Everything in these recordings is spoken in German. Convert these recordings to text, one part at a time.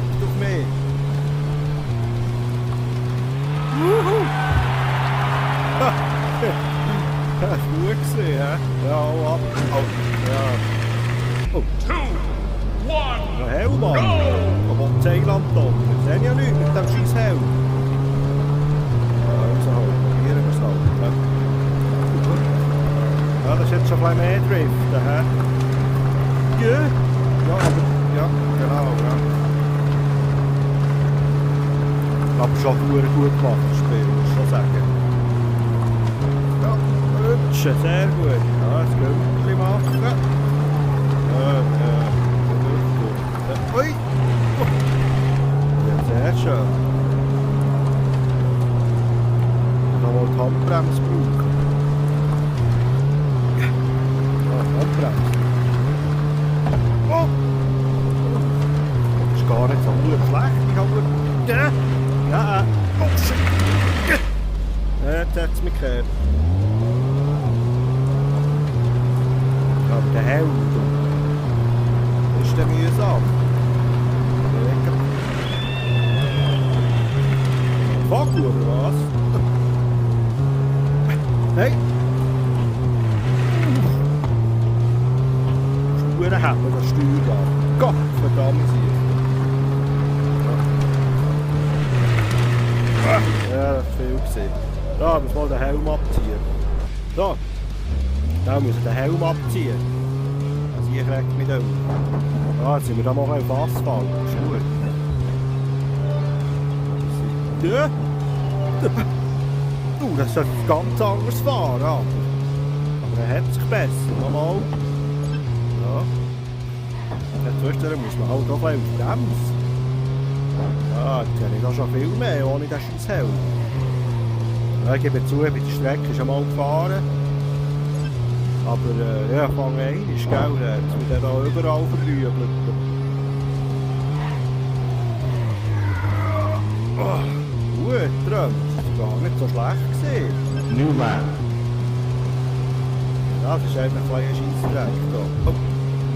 wartet auf mich. Wuhu! Das war gut gewesen, hä? Ja, ab. Oh, ja. Oh. 2, 1, Ja, Helm an. Aber Thailand da. Wir sehen ja nichts mit dem scheiß Helm. Ja, also halt. Probieren wir es halt. Ja, das ist jetzt schon ein bisschen mehr Driften, hä? Ja. Ja, aber... Ja, genau, ja. Aber schon gut gemacht, das Spiel, muss ich schon sagen. Ja, Rutschen, sehr gut. Ja, das Gümpchen machen. Ui! Ja, sehr schön. Noch mal die Handbremse brauchen. Ja, Handbremse. Oh! Das ist gar nicht so gut schlecht. Ich habe nur... Ja! Ja! Oh shit! Jetzt hat es mich gehört. Aber der Helm, ist der mühsam. Vogel oder was? Hey! Spuren haben wir das Steuer. Gott verdammt sie. Ja, das ist viel gesehen. Da muss mal den Helm abziehen. So. Da muss ich den Helm abziehen. Also hier kriegt mich da. Ja, jetzt sind wir da mal auf Asphalt. Das ist gut. Ja. Das ist ganz anders fahren. Aber er hat sich besser. Nochmal. Ja. Zwischendurch muss man halt auch ein bisschen auf Bremse. Ja, jetzt kenne ich da schon viel mehr ohne den scheiß Helm. Ja, ich gebe zu, ich bin die Strecke schon mal gefahren. Aber ja, ich fange ein, ist gell, jetzt wird er da überall verrübelt. Oh, gut, Tram. Das war gar nicht so schlecht gewesen. Newman. Ja, das ist einfach ein kleiner Scheissdreck da. Oh,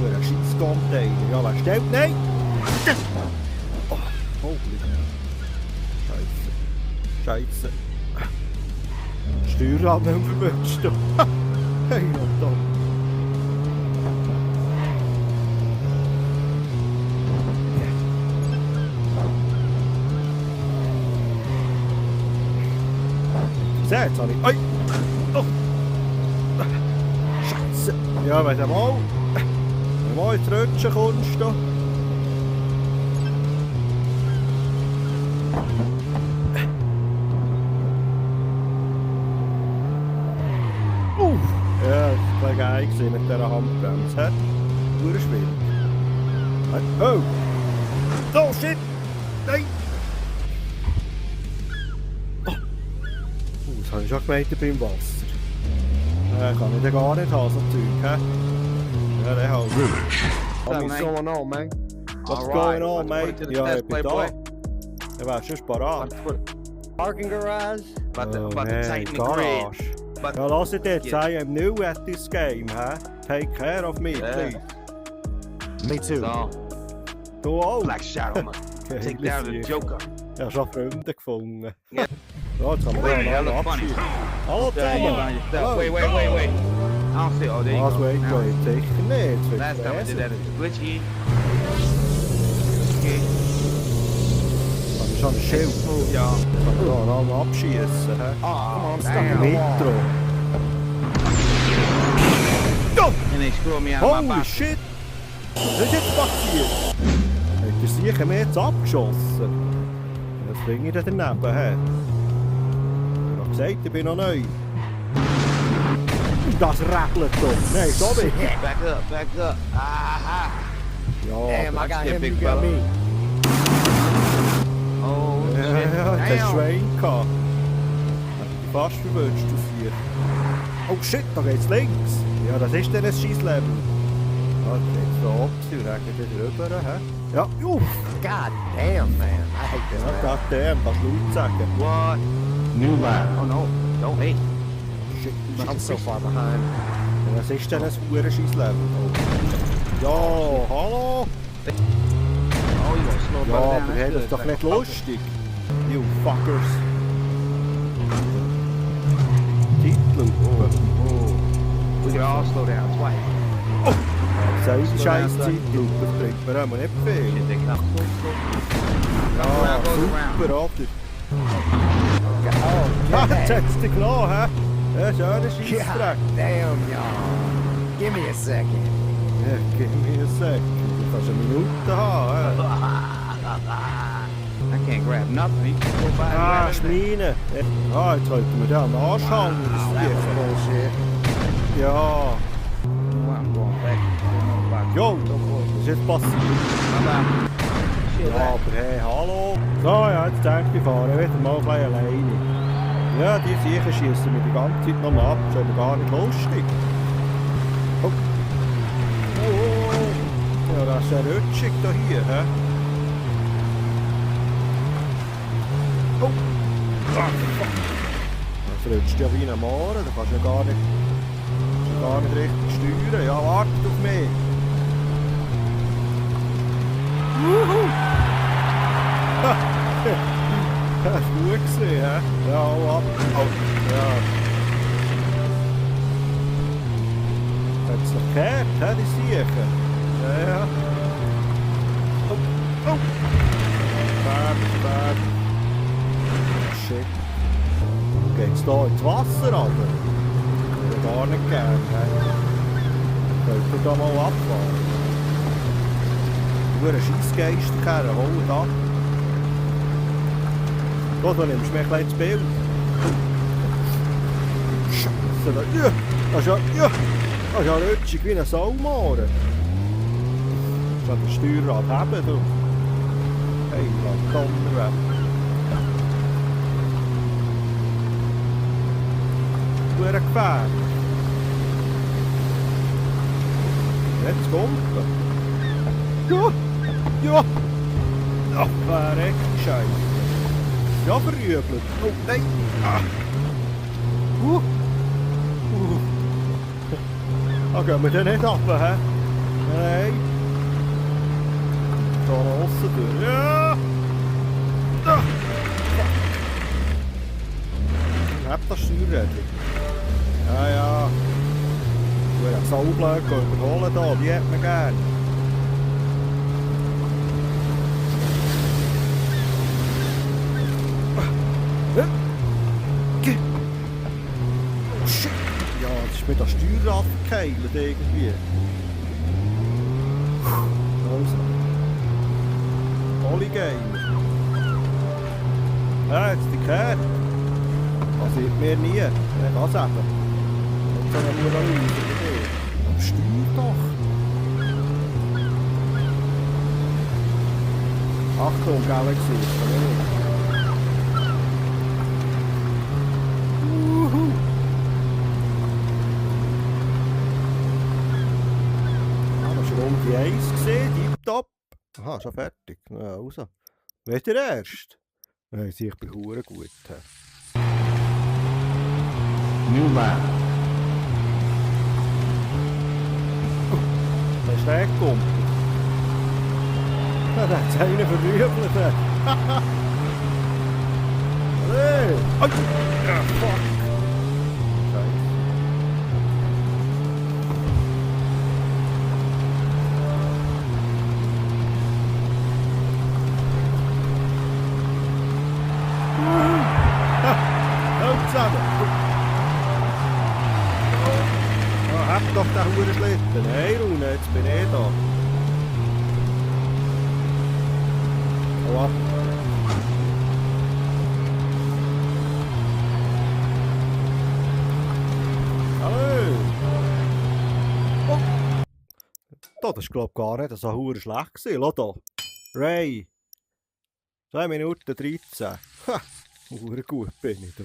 nur ein Scheisscontainer. Ja, wer stellt? Nein! Oh, holy. Scheisse. Steuerrad nicht mehr verwünscht. Hey, da. Seht, jetzt habe ich... Oi! Oh! Scheiße! Ja, wenn du mal ins Rutschen kommst, da. Ja, das war geil mit dieser Handbremse. Nur schwierig. Oh! Oh shit! Nein! Oh. Das habe ich schon gemeint, ich bin im Wasser. Kann ich den gar nicht haben, so Zeug, hä? Ja, der halt. What's going on, man? What's going on, mate? Ja, ich bin da. Er war schon parat. Parking garage? About to man, tighten the grid. garage. Ja, lass it jetzt. I am new at this game, huh? Take care of me, please. Me too. So, Du auch? Black Shadow, man. Take down the Joker. Ja, schon Freunde gefunden. Ja. Ja, jetzt haben wir Wait, ja that noch looks funny. abschieden. Hallo Yeah, you zusammen! found yourself. Wait. I don't see. Oh, there you Was, go. wait, Now, sicher nicht. Jetzt wird last time I did that, gelesen. it was glitchy. Okay. Das ist schon ein Schild. Smooth, y'all. Kann man da noch mal abschießen, hä? Oh, damn. Nitro. And they screwed me out of my Holy box. shit! Was ist jetzt passiert? Hat der sicher mir jetzt abgeschossen? Was bringe ich denn daneben, hä? Ich habe gesagt, ich bin noch neu. Das regelt doch. Nein, so nicht. Back up. Aha. Ja, Damn, I got shit, him, big you got fella. me. Oh, ja, shit. ja, der Damn. Schwein gehabt. Hat dich fast verwünscht, du Vier. Oh shit, da geht's links. Ja, das ist dann ein Scheisslevel. Ja, da geht's da oben, und regnet wieder rüber, hä? Ja, uff. God damn, man. I hate this, Ja, man. goddamn, kannst du laut sagen. What? Newman. Oh, no. Don't hate. Shit, I'm so far behind. was ist denn ein Scheisslevel? Ja, hallo? Oh, you gonna slow go Ja, down. aber That's hey, das good. ist doch Like nicht a puzzle. lustig. You fuckers. Zeitlupe. We could all slow down twice. Diese scheiß Zeitlupe, das bringt mir immer nicht viel. Shit, they come so slow. Ja, goes super, oder? Oh, Ha, yeah. jetzt hat es dich genommen, hä? Ja, schöner God Scheissdreck. damn, y'all. Give me a second. Ja, gib mir einen Sek. Du kannst eine Minute haben, hä? I can't grab nothing. You can go by and Ah, grab everything. Schmeine. Ah, jetzt halten wir den am Arsch hängen. Das That was Viech. bullshit. Ja. Well, I'm going back. Jo, was ist jetzt passiert? Bye-bye. Shit, Ja, aber hey, hallo. So, ja, jetzt denke ich, ich fahre wieder mal ein bisschen alleine. Ja, die Viecher schießen mir die ganze Zeit noch mal ab. Das ist aber gar nicht lustig. Oh. Oh. Ja, das ist ja rutschig da hier, hä? Oh. Ah, fuck. Das rutscht ja wie ein Mohren, da kannst du ja gar nicht richtig steuern. Ja, wartet auf mich. Wuhu! Das war gut gewesen, hä? Ja, hau ab. Oh, ja. Hat es noch gehört, hä, die Siechen? Ja, ja. Oh, oh! Bad. Shit. Geht's da ins Wasser runter? Ich würde gar nicht gern, hä? Könnt ihr da mal abfahren? Nur ein Scheissgeister kehren, holt ab. Gut, dann nimmst du mich gleich ins Bild. Scheisse, ja, das ist ja rutschig wie ein Saumohren. Ich kann das Steuerrad haben, du. Hey, lass Donnerwetter. Hure gefährlich. Jetzt kommt er. Ja! Ach, verreck die Scheiße. Ja, verrübelt. Oh, nein. Ah. Ah, gehen wir den nicht ab, hä? Nein. Da aussen durch. Ja! Ah. Hab das Steuerrädchen. Ja. Ich will Saublöcke überholen da, die hat man gern. Oh shit! Ja, jetzt ist mir das Steuerrad verkeilt irgendwie. Also. Polygamer. Ja, jetzt die gehört. Passiert mir nie. Nicht das eben. Nicht so eine Muralise wie dir. Steuer doch. Achtung, Galaxy. Kann ich nicht. Die 1 gesehen, tipptopp. Aha, schon fertig. Ja, raus. Weht ihr erst? Nein, ich bin hure gut. New lap. Das ist weggekommen. Ja, da hat es einen verrübelt. Hey! Oh! Ja, fuck! Scheiße. Halt zusammen! Ja, hab doch den Hurenschlitten. Hey, Rune, jetzt bin ich da. Hau ab. Hallo! Oh! Das ist, glaube ich, gar nicht so hure schlecht gewesen. Schau da. Ray. 2 Minuten 13. Ha! Hure gut bin ich, du.